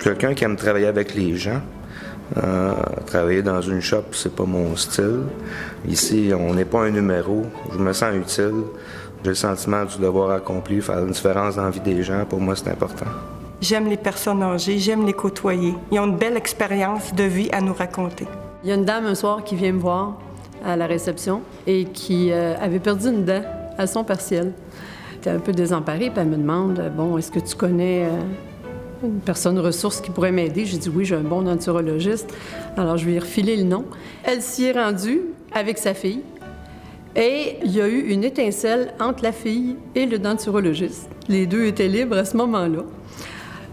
quelqu'un qui aime travailler avec les gens. Travailler dans une shop, c'est pas mon style. Ici, on n'est pas un numéro. Je me sens utile. J'ai le sentiment du devoir accompli, faire une différence dans la vie des gens. Pour moi, c'est important. J'aime les personnes âgées, j'aime les côtoyer. Ils ont une belle expérience de vie à nous raconter. Il y a une dame un soir qui vient me voir à la réception et qui avait perdu une dent à son partiel. Elle était un peu désemparée, puis elle me demande « Bon, est-ce que tu connais une personne ressource qui pourrait m'aider? » J'ai dit « Oui, j'ai un bon denturologiste. » Alors, je lui ai refilé le nom. Elle s'y est rendue avec sa fille et il y a eu une étincelle entre la fille et le denturologiste. Les deux étaient libres à ce moment-là.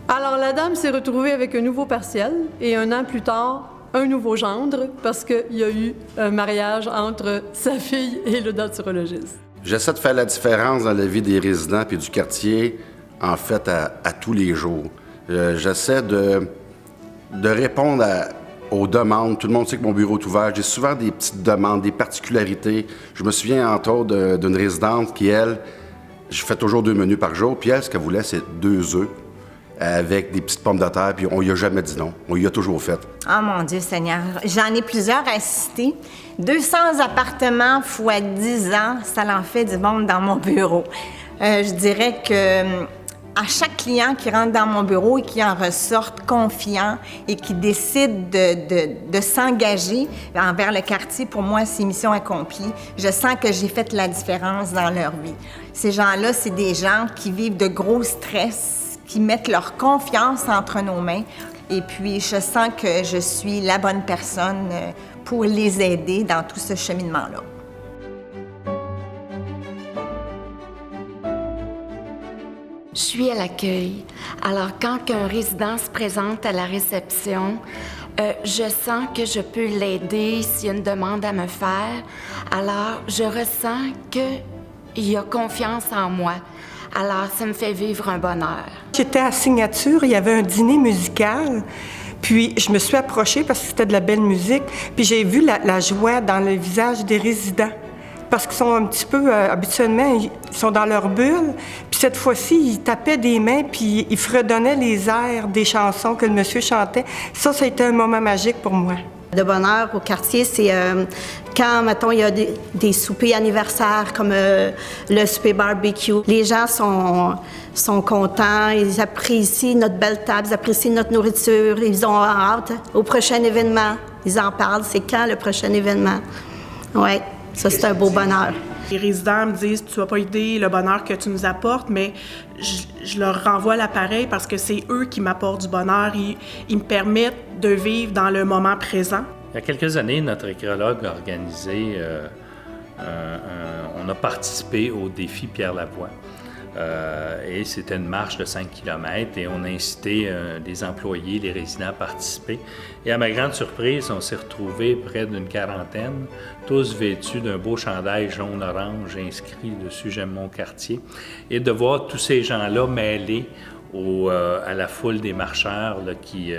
Alors, la dame s'est retrouvée avec un nouveau partiel et 1 an plus tard, un nouveau gendre parce qu'il y a eu un mariage entre sa fille et le denturologiste. J'essaie de faire la différence dans la vie des résidents puis du quartier, en fait, à tous les jours. J'essaie de répondre aux demandes. Tout le monde sait que mon bureau est ouvert. J'ai souvent des petites demandes, des particularités. Je me souviens, entre autres, d'une résidente qui, elle, je fais toujours 2 menus par jour, puis elle, ce qu'elle voulait, c'est 2 œufs avec des petites pommes de terre, puis on lui a jamais dit non. On lui a toujours fait. Oh mon Dieu Seigneur, j'en ai plusieurs à citer. 200 appartements fois 10 ans, ça en fait du monde dans mon bureau. Je dirais que à chaque client qui rentre dans mon bureau et qui en ressorte confiant et qui décide de s'engager envers le quartier, pour moi, c'est mission accomplie. Je sens que j'ai fait la différence dans leur vie. Ces gens-là, c'est des gens qui vivent de gros stress, qui mettent leur confiance entre nos mains. Et puis, je sens que je suis la bonne personne pour les aider dans tout ce cheminement-là. Je suis à l'accueil. Alors, quand un résident se présente à la réception, je sens que je peux l'aider s'il y a une demande à me faire. Alors, je ressens qu'il y a confiance en moi. Alors, ça me fait vivre un bonheur. J'étais à Signature, il y avait un dîner musical. Puis, je me suis approchée parce que c'était de la belle musique. Puis, j'ai vu la joie dans le visage des résidents. Parce qu'ils sont un petit peu, habituellement, ils sont dans leur bulle. Puis cette fois-ci, ils tapaient des mains, puis ils fredonnaient les airs des chansons que le monsieur chantait. Ça a été un moment magique pour moi. Le bonheur au quartier, c'est quand, mettons, il y a des soupers anniversaires comme le souper barbecue. Les gens sont contents, ils apprécient notre belle table, ils apprécient notre nourriture, ils ont hâte au prochain événement. Ils en parlent, c'est quand le prochain événement? Oui. Ça, c'est un beau bonheur. Les résidents me disent « Tu vas pas aider le bonheur que tu nous apportes », mais je leur renvoie l'appareil parce que c'est eux qui m'apportent du bonheur. Ils me permettent de vivre dans le moment présent. Il y a quelques années, notre écologue a organisé, on a participé au défi Pierre Lavoie. Et c'était une marche de 5 km et on a incité les employés, les résidents à participer. Et à ma grande surprise, on s'est retrouvés près d'une quarantaine, tous vêtus d'un beau chandail jaune-orange inscrit dessus « J'aime mon quartier ». Et de voir tous ces gens-là mêlés à la foule des marcheurs là, qui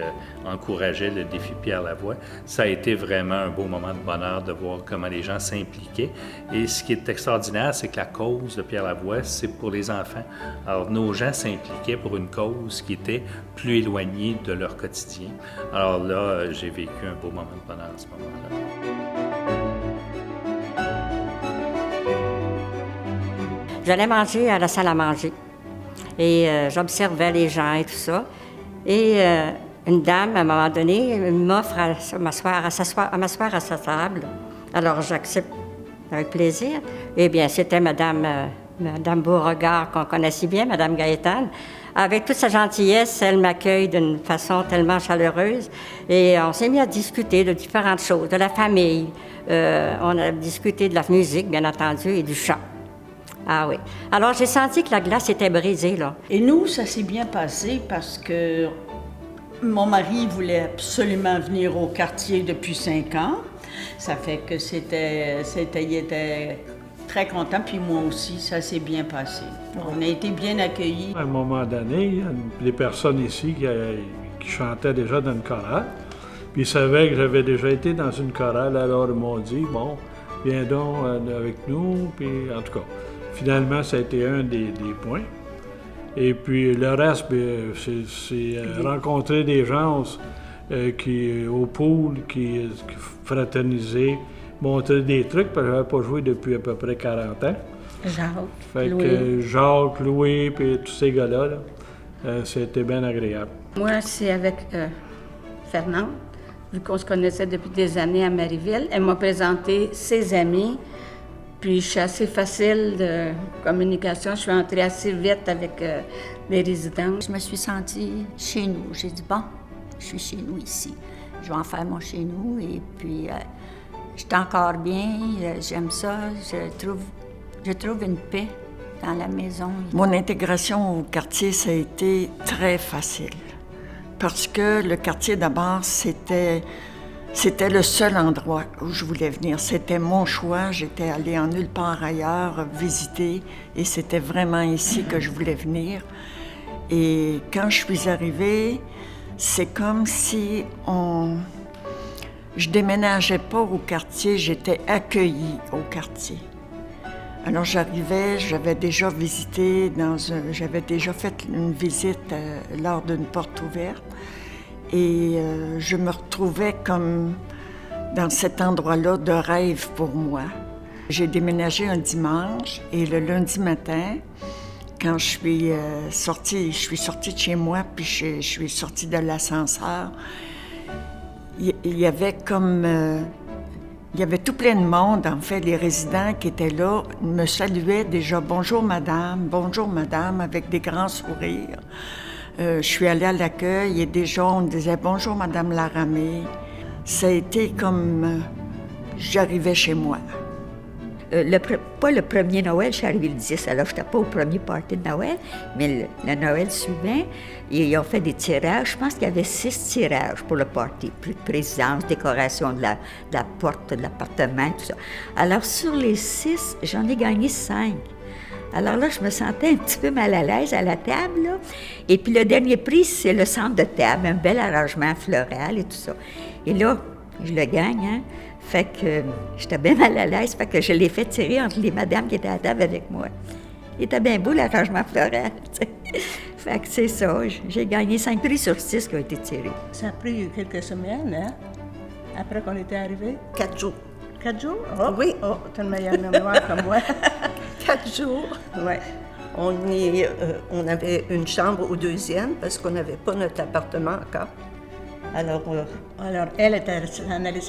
encourageaient le défi Pierre Lavoie. Ça a été vraiment un beau moment de bonheur de voir comment les gens s'impliquaient. Et ce qui est extraordinaire, c'est que la cause de Pierre Lavoie, c'est pour les enfants. Alors, nos gens s'impliquaient pour une cause qui était plus éloignée de leur quotidien. Alors là, j'ai vécu un beau moment de bonheur à ce moment-là. J'allais manger à la salle à manger. Et j'observais les gens et tout ça. Et une dame, à un moment donné, m'offre à m'asseoir à sa table. Alors, j'accepte avec plaisir. Eh bien, c'était Madame Beauregard, qu'on connaît si bien, Madame Gaétane. Avec toute sa gentillesse, elle m'accueille d'une façon tellement chaleureuse. Et on s'est mis à discuter de différentes choses, de la famille. On a discuté de la musique, bien entendu, et du chant. Ah oui. Alors, j'ai senti que la glace était brisée, là. Et nous, ça s'est bien passé parce que mon mari voulait absolument venir au quartier depuis 5 ans. Ça fait que il était très content, puis moi aussi, ça s'est bien passé. On a été bien accueillis. À un moment donné, il y a des personnes ici qui chantaient déjà dans une chorale, puis ils savaient que j'avais déjà été dans une chorale, alors ils m'ont dit, bon, viens donc avec nous, puis en tout cas. Finalement, ça a été un des points. Et puis le reste, bien, c'est rencontrer des gens au pool, qui fraternisaient, montrer des trucs, parce que je n'avais pas joué depuis à peu près 40 ans. Jacques, Jacques, Louis, puis tous ces gars-là, c'était bien agréable. Moi, c'est avec Fernande, vu qu'on se connaissait depuis des années à Marieville. Elle m'a présenté ses amis, puis je suis assez facile de communication. Je suis entrée assez vite avec les résidents. Je me suis sentie chez nous. J'ai dit, bon, je suis chez nous ici. Je vais en faire mon chez nous. Et puis, j'étais encore bien. J'aime ça. Je trouve une paix dans la maison. Mon intégration au quartier, ça a été très facile. Parce que le quartier, d'abord, c'était le seul endroit où je voulais venir. C'était mon choix. J'étais allée en nulle part ailleurs visiter et c'était vraiment ici que je voulais venir. Et quand je suis arrivée, c'est comme si je déménageais pas au quartier, j'étais accueillie au quartier. Alors j'arrivais, j'avais déjà visité j'avais déjà fait une visite lors d'une porte ouverte et je me retrouvais comme dans cet endroit-là de rêve pour moi. J'ai déménagé un dimanche et le lundi matin, quand je suis sortie de chez moi puis je suis sortie de l'ascenseur, il y avait tout plein de monde, en fait, les résidents qui étaient là me saluaient déjà « Bonjour madame », avec des grands sourires. Je suis allée à l'accueil et déjà on disait « Bonjour madame Laramée ». Ça a été comme j'arrivais chez moi. Pas le premier Noël, je suis arrivée le 10, alors je n'étais pas au premier party de Noël, mais le Noël suivant, ils ont fait des tirages. Je pense qu'il y avait 6 tirages pour le party. Présidence, décoration de la porte de l'appartement, tout ça. Alors, sur les 6, j'en ai gagné 5. Alors là, je me sentais un petit peu mal à l'aise à la table, là. Et puis le dernier prix, c'est le centre de table, un bel arrangement floral et tout ça. Et là, je le gagne, hein. Fait que j'étais bien mal à l'aise, fait que je l'ai fait tirer entre les madames qui étaient à la table avec moi. Il était bien beau, l'arrangement floral, tu sais. Fait que c'est ça, j'ai gagné 5 prix sur 6 qui ont été tirés. Ça a pris quelques semaines, hein, après qu'on était arrivés. 4 jours. 4 jours? Oh, oui. Oh, t'as une meilleure mémoire que moi. 4 jours. Oui. On avait une chambre au 2e parce qu'on n'avait pas notre appartement encore. Alors, elle était en allée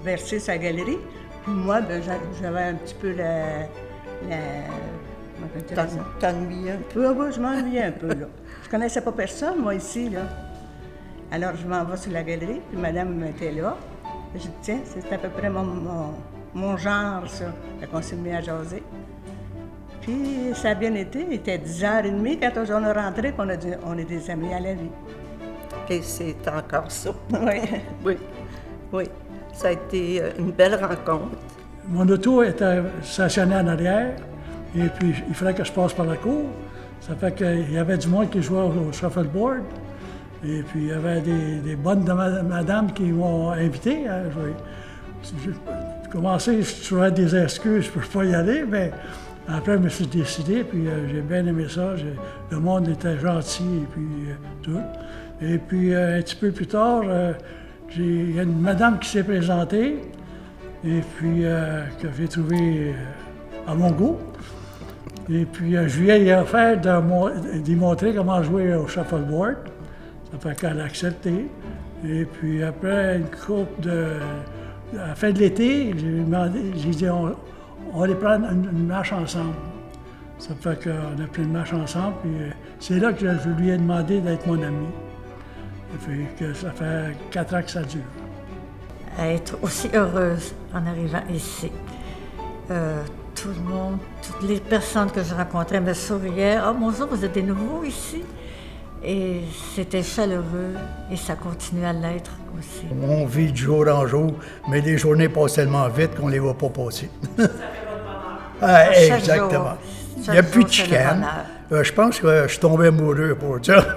verser sa galerie. Puis moi, ben, j'avais un petit peu t'ennuyais un peu? Oui, je m'ennuyais un peu, là. Je connaissais pas personne, moi, ici, là. Alors, je m'en vais sur la galerie, puis madame était là. Je dis, tiens, c'est à peu près mon genre, ça. Fait qu'on s'est mis à jaser. Puis, ça a bien été. Il était 10h30 quand on est rentré, qu'on a dit, on est des amis à la vie. Et c'est encore ça. Oui. Oui. Ça a été une belle rencontre. Mon auto était stationnée en arrière, et puis il fallait que je passe par la cour. Ça fait qu'il y avait du monde qui jouait au shuffleboard, et puis il y avait des bonnes madames qui m'ont invité à jouer. J'ai commencé, je trouvais des excuses pour ne pas y aller, mais après je me suis décidé, puis j'ai bien aimé ça. Le monde était gentil, et puis tout. Et puis, un petit peu plus tard, il y a une madame qui s'est présentée, et puis que j'ai trouvée à mon goût. Et puis, je lui ai offert d'y montrer comment jouer au shuffleboard. Ça fait qu'elle a accepté. Et puis, après une couple à la fin de l'été, j'ai dit, on va aller prendre une marche ensemble. Ça fait qu'on a pris une marche ensemble, puis c'est là que je lui ai demandé d'être mon ami. Ça fait 4 ans que ça dure. Être aussi heureuse en arrivant ici. Tout le monde, toutes les personnes que je rencontrais me souriaient. « Oh, bonjour, vous êtes des nouveaux ici? » Et c'était chaleureux et ça continue à l'être aussi. On vit du jour en jour, mais les journées passent tellement vite qu'on ne les voit pas passer. Exactement. Il n'y a plus de chicane. Je pense que je suis tombé amoureux pour ça.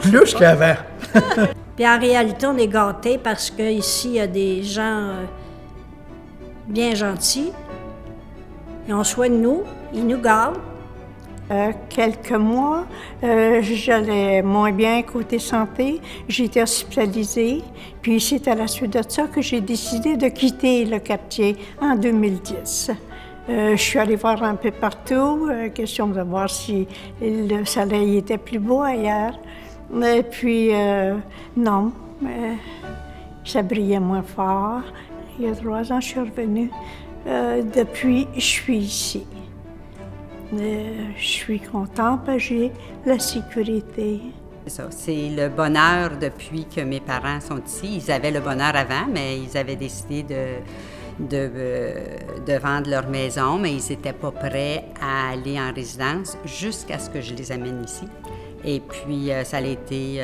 Plus qu'avant. Puis en réalité, on est gâtés parce qu'ici, il y a des gens bien gentils. Ils ont soin de nous, ils nous gardent. quelques mois. J'allais moins bien côté santé. J'ai été hospitalisée. Puis c'est à la suite de ça que j'ai décidé de quitter le quartier en 2010. Je suis allée voir un peu partout, question de voir si le soleil était plus beau ailleurs. Et puis, non, ça brillait moins fort. Il y a 3 ans, je suis revenue. Depuis, je suis ici. Je suis contente, j'ai la sécurité. C'est ça, c'est le bonheur depuis que mes parents sont ici. Ils avaient le bonheur avant, mais ils avaient décidé de vendre leur maison, mais ils n'étaient pas prêts à aller en résidence jusqu'à ce que je les amène ici. Et puis, ça a été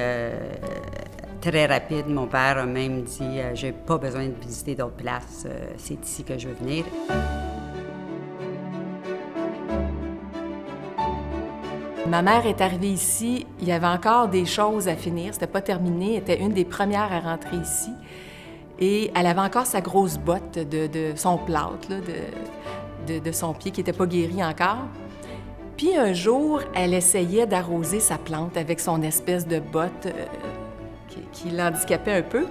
très rapide. Mon père a même dit « j'ai pas besoin de visiter d'autres places, c'est ici que je veux venir ». Ma mère est arrivée ici, il y avait encore des choses à finir, c'était pas terminé, elle était une des premières à rentrer ici. Et elle avait encore sa grosse botte de son plâtre, là, de son pied qui n'était pas guéri encore. Puis un jour, elle essayait d'arroser sa plante avec son espèce de botte qui l'handicapait un peu.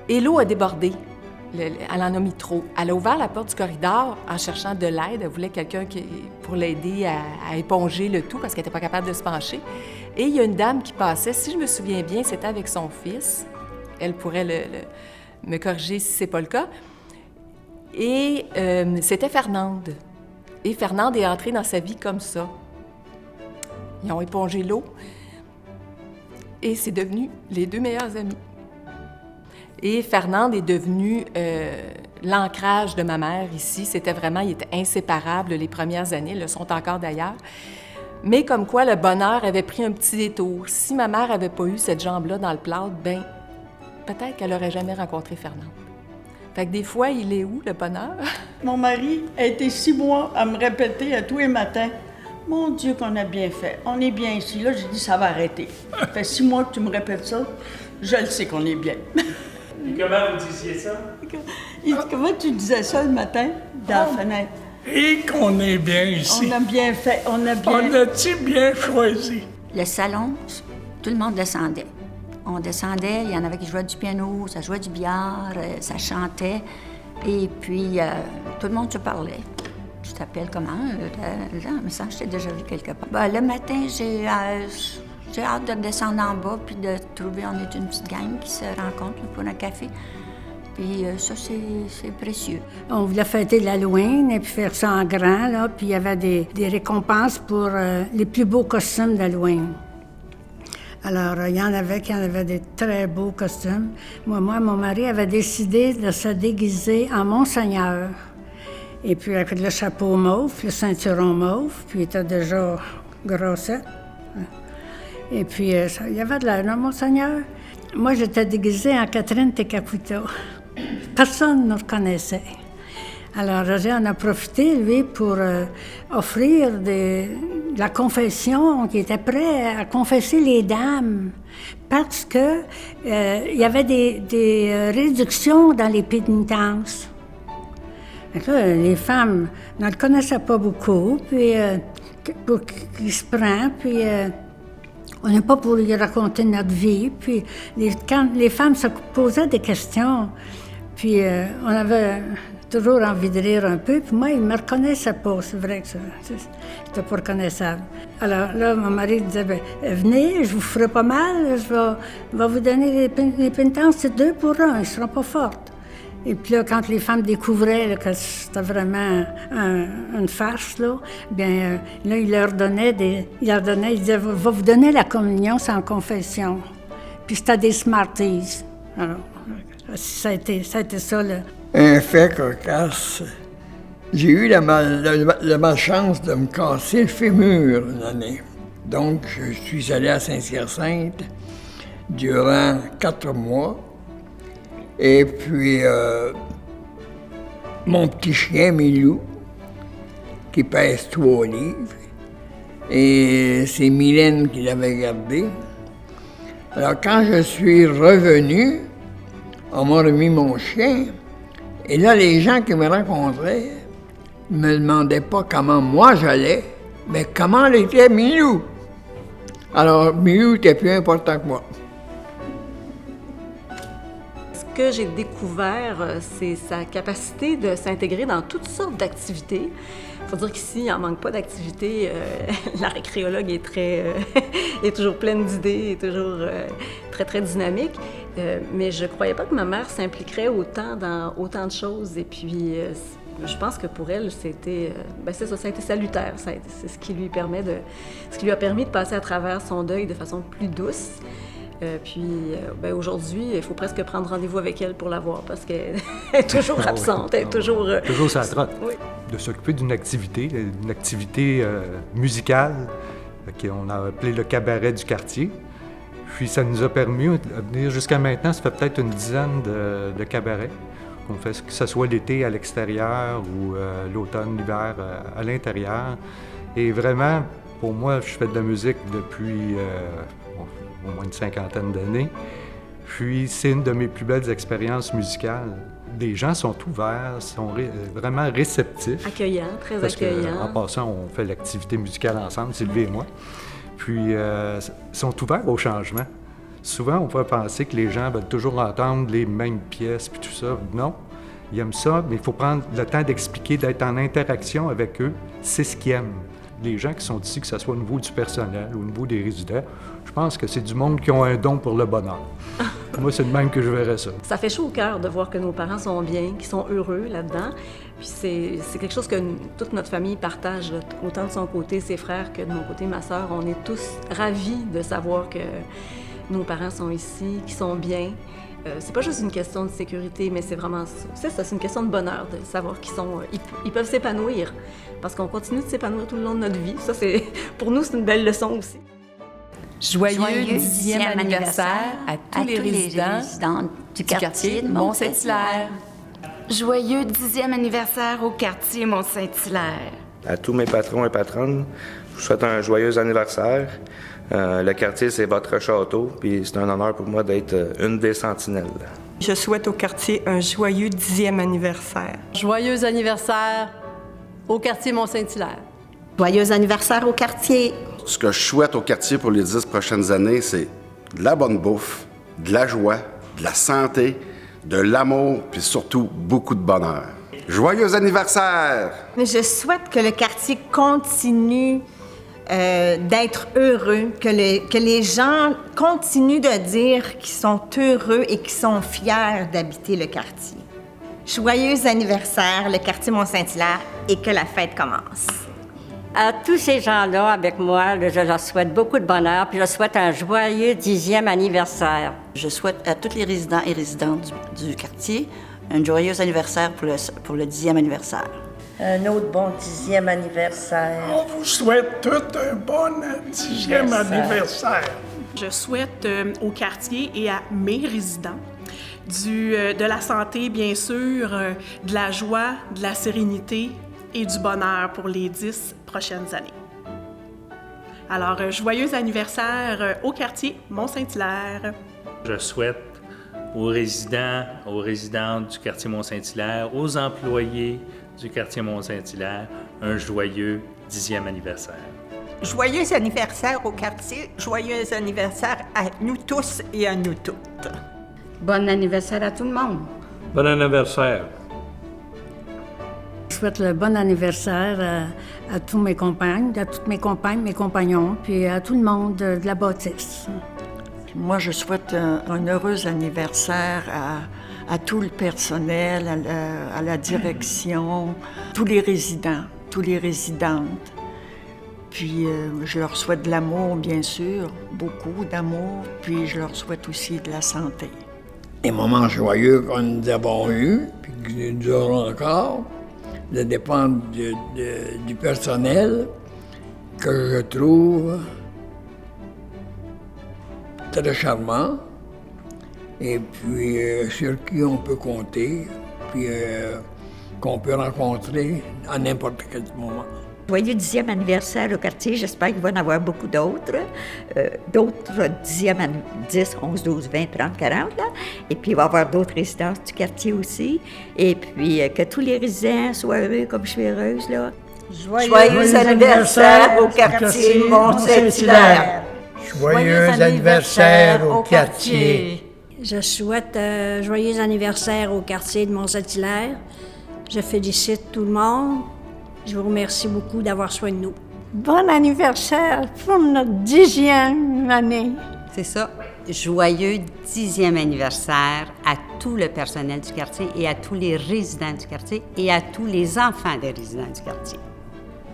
Et l'eau a débordé. Elle en a mis trop. Elle a ouvert la porte du corridor en cherchant de l'aide. Elle voulait quelqu'un pour l'aider à éponger le tout parce qu'elle n'était pas capable de se pencher. Et il y a une dame qui passait, si je me souviens bien, c'était avec son fils. Elle pourrait me corriger si c'est pas le cas. Et c'était Fernande. Et Fernande est entrée dans sa vie comme ça. Ils ont épongé l'eau. Et c'est devenu les 2 meilleurs amis. Et Fernande est devenue l'ancrage de ma mère ici. C'était vraiment, ils étaient inséparables les premières années, ils le sont encore d'ailleurs. Mais comme quoi, le bonheur avait pris un petit détour. Si ma mère n'avait pas eu cette jambe-là dans le plâtre, ben peut-être qu'elle n'aurait jamais rencontré Fernande. Fait que des fois, il est où, le bonheur? Mon mari a été 6 mois à me répéter à tous les matins, « Mon Dieu, qu'on a bien fait, on est bien ici. » Là, j'ai dit, ça va arrêter. Ça fait 6 mois que tu me répètes ça, je le sais qu'on est bien. Et comment vous disiez ça? Comment tu disais ça le matin, dans la fenêtre? Et qu'on est bien ici. On a bien fait, on a bien... On a-t-il bien choisi? Le salon, tout le monde descendait. On descendait, il y en avait qui jouaient du piano, ça jouait du billard, ça chantait. Et puis, tout le monde se parlait. Tu t'appelles comment? Mais ça, je t'ai déjà vu quelque part. Ben, le matin, j'ai hâte de descendre en bas puis de trouver, on est une petite gang qui se rencontre là, pour un café. Puis ça, c'est précieux. On voulait fêter l'Halloween et puis faire ça en grand, là. Puis il y avait des récompenses pour les plus beaux costumes d'Halloween. Alors, il y en avait qui en avaient des très beaux costumes. Moi, mon mari avait décidé de se déguiser en Monseigneur. Et puis avec le chapeau mauve, le ceinturon mauve, puis il était déjà grossette. Et puis, il y avait de l'air, non, Monseigneur? Moi, j'étais déguisée en Catherine Tekakwitha. Personne ne me reconnaissait. Alors, Roger en a profité, lui, pour offrir de la confession, qui était prêt à confesser les dames, parce que il y avait des réductions dans les pénitences. Donc là, les femmes ne le connaissaient pas beaucoup, puis pour qu'il se prend, puis on n'est pas pour lui raconter notre vie. Puis quand les femmes se posaient des questions, puis on avait toujours envie de rire un peu, puis moi, il ne me reconnaissait pas, c'est vrai que c'était pas reconnaissable. Alors là, mon mari disait, bien, venez, je vous ferai pas mal, je vais vous donner les pénitences, c'est 2 pour 1, ils ne seront pas fortes. Et puis là, quand les femmes découvraient là, que c'était vraiment une farce, là, bien, là, il leur donnait, il disait, va vous donner la communion sans confession. Puis c'était des Smarties. Alors, ça a été ça, là. Un fait cocasse. J'ai eu la malchance de me casser le fémur une année. Donc, je suis allé à Saint-Hyacinthe durant 4 mois. Et puis, mon petit chien, Milou, qui pèse 3 livres, et c'est Mylène qui l'avait gardé. Alors, quand je suis revenu, on m'a remis mon chien, et là, les gens qui me rencontraient ne me demandaient pas comment moi j'allais, Mais comment était Miou? Alors, Miou était plus important que moi. Ce que j'ai découvert, c'est sa capacité de s'intégrer dans toutes sortes d'activités. Il faut dire qu'ici, il n'en manque pas d'activités. La récréologue est est toujours pleine d'idées, est toujours très, très dynamique. Mais je ne croyais pas que ma mère s'impliquerait autant dans autant de choses. Et puis, je pense que pour elle, c'était, c'est ça, ça a été salutaire. C'est ce qui lui a permis de passer à travers son deuil de façon plus douce. Aujourd'hui, il faut presque prendre rendez-vous avec elle pour la voir parce qu'elle est toujours absente, elle est toujours... Toujours sur la trotte. Oui. De s'occuper d'une activité musicale qu'on a appelé le cabaret du quartier. Puis ça nous a permis de venir jusqu'à maintenant, ça fait peut-être une dizaine de cabarets qu'on fait, que ce soit l'été à l'extérieur ou l'automne, l'hiver à l'intérieur. Et vraiment, pour moi, je fais de la musique depuis au moins une cinquantaine d'années. Puis c'est une de mes plus belles expériences musicales. Les gens sont ouverts, sont vraiment réceptifs. Accueillants, très parce accueillants. En passant, on fait l'activité musicale ensemble, Sylvie et moi. Puis sont ouverts au changement. Souvent, on pourrait penser que les gens veulent toujours entendre les mêmes pièces puis tout ça. Non, ils aiment ça, mais il faut prendre le temps d'expliquer, d'être en interaction avec eux. C'est ce qu'ils aiment. Les gens qui sont ici, que ce soit au niveau du personnel ou au niveau des résidents, je pense que c'est du monde qui ont un don pour le bonheur. Moi, c'est de même que je verrais ça. Ça fait chaud au cœur de voir que nos parents sont bien, qu'ils sont heureux là-dedans. Puis c'est quelque chose que toute notre famille partage, là, autant de son côté, ses frères, que de mon côté, ma sœur. On est tous ravis de savoir que nos parents sont ici, qu'ils sont bien. C'est pas juste une question de sécurité, mais c'est vraiment ça. C'est une question de bonheur, de savoir ils peuvent s'épanouir. Parce qu'on continue de s'épanouir tout le long de notre vie. Ça, pour nous, c'est une belle leçon aussi. Joyeux 10e anniversaire à tous les résidents du quartier de Mont-Saint-Hilaire. Joyeux 10e anniversaire au quartier Mont-Saint-Hilaire. À tous mes patrons et patronnes, je vous souhaite un joyeux anniversaire. Le quartier, c'est votre château, puis c'est un honneur pour moi d'être une des sentinelles. Je souhaite au quartier un joyeux 10e anniversaire. Joyeux anniversaire au quartier Mont-Saint-Hilaire. Joyeux anniversaire au quartier. Ce que je souhaite au quartier pour les 10 prochaines années, c'est de la bonne bouffe, de la joie, de la santé, de l'amour, puis surtout beaucoup de bonheur. Joyeux anniversaire! Je souhaite que le quartier continue d'être heureux, que les gens continuent de dire qu'ils sont heureux et qu'ils sont fiers d'habiter le quartier. Joyeux anniversaire, le quartier Mont-Saint-Hilaire, et que la fête commence. À tous ces gens-là, avec moi, je leur souhaite beaucoup de bonheur, puis je leur souhaite un joyeux 10e anniversaire. Je souhaite à tous les résidents et résidentes du quartier un joyeux anniversaire pour le 10e anniversaire. Un autre bon 10e anniversaire. On vous souhaite tout un bon 10e anniversaire. Je souhaite au quartier et à mes résidents de la santé, bien sûr, de la joie, de la sérénité et du bonheur pour les 10 prochaines années. Alors, joyeux anniversaire au quartier Mont-Saint-Hilaire. Je souhaite aux résidents, aux résidentes du quartier Mont-Saint-Hilaire, aux employés du quartier Mont-Saint-Hilaire, un joyeux 10e anniversaire. Joyeux anniversaire au quartier, joyeux anniversaire à nous tous et à nous toutes. Bon anniversaire à tout le monde. Bon anniversaire. Je souhaite le bon anniversaire à tous mes compagnes, à toutes mes compagnes, mes compagnons, puis à tout le monde de la bâtisse. Moi, je souhaite un heureux anniversaire à tout le personnel, à la direction, tous les résidents, toutes les résidentes. Puis je leur souhaite de l'amour, bien sûr, beaucoup d'amour, puis je leur souhaite aussi de la santé. Les moments joyeux que nous avons eus, puis que nous aurons encore, ça dépend du personnel que je trouve très charmant et puis sur qui on peut compter, puis qu'on peut rencontrer à n'importe quel moment. Joyeux 10e anniversaire au quartier. J'espère qu'il va y en avoir beaucoup d'autres. D'autres 10e, 10, 11, 12, 20, 30, 40. Là. Et puis, il va y avoir d'autres résidences du quartier aussi. Et puis, que tous les résidents soient heureux comme je suis heureuse. Là. Joyeux anniversaire au quartier Mont-Saint-Hilaire. Joyeux anniversaire au quartier. Je souhaite joyeux anniversaire au quartier de Mont-Saint-Hilaire. Je félicite tout le monde. Je vous remercie beaucoup d'avoir soin de nous. Bon anniversaire pour notre 10e année. C'est ça. Joyeux 10e anniversaire à tout le personnel du quartier et à tous les résidents du quartier et à tous les enfants des résidents du quartier.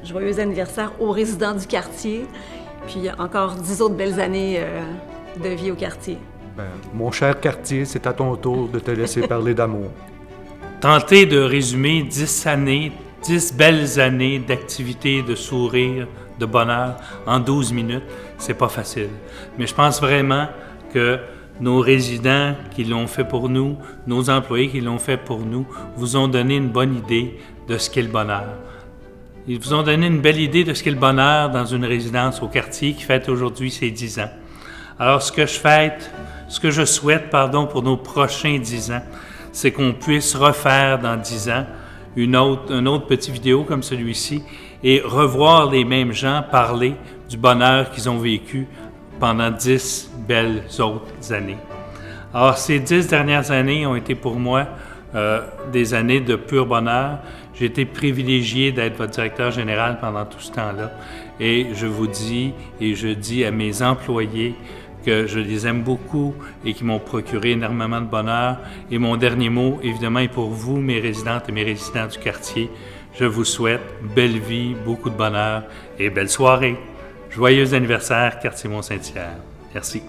Joyeux anniversaire aux résidents du quartier, puis encore 10 autres belles années de vie au quartier. Mon cher quartier, c'est à ton tour de te laisser parler d'amour. Tenter de résumer 10 années, 10 belles années d'activité, de sourire, de bonheur en 12 minutes, c'est pas facile. Mais je pense vraiment que nos résidents qui l'ont fait pour nous, nos employés qui l'ont fait pour nous, vous ont donné une bonne idée de ce qu'est le bonheur. Ils vous ont donné une belle idée de ce qu'est le bonheur dans une résidence au quartier qui fête aujourd'hui ses 10 ans. Alors, ce que je souhaite, pour nos prochains 10 ans, c'est qu'on puisse refaire dans 10 ans une autre petite vidéo comme celui-ci et revoir les mêmes gens parler du bonheur qu'ils ont vécu pendant 10 belles autres années. Alors, ces 10 dernières années ont été pour moi des années de pur bonheur. J'ai été privilégié d'être votre directeur général pendant tout ce temps-là. Et je vous dis, et je dis à mes employés que je les aime beaucoup et qui m'ont procuré énormément de bonheur. Et mon dernier mot, évidemment, est pour vous, mes résidentes et mes résidents du quartier. Je vous souhaite belle vie, beaucoup de bonheur et belle soirée. Joyeux anniversaire, quartier Mont-Saint-Hilaire. Merci.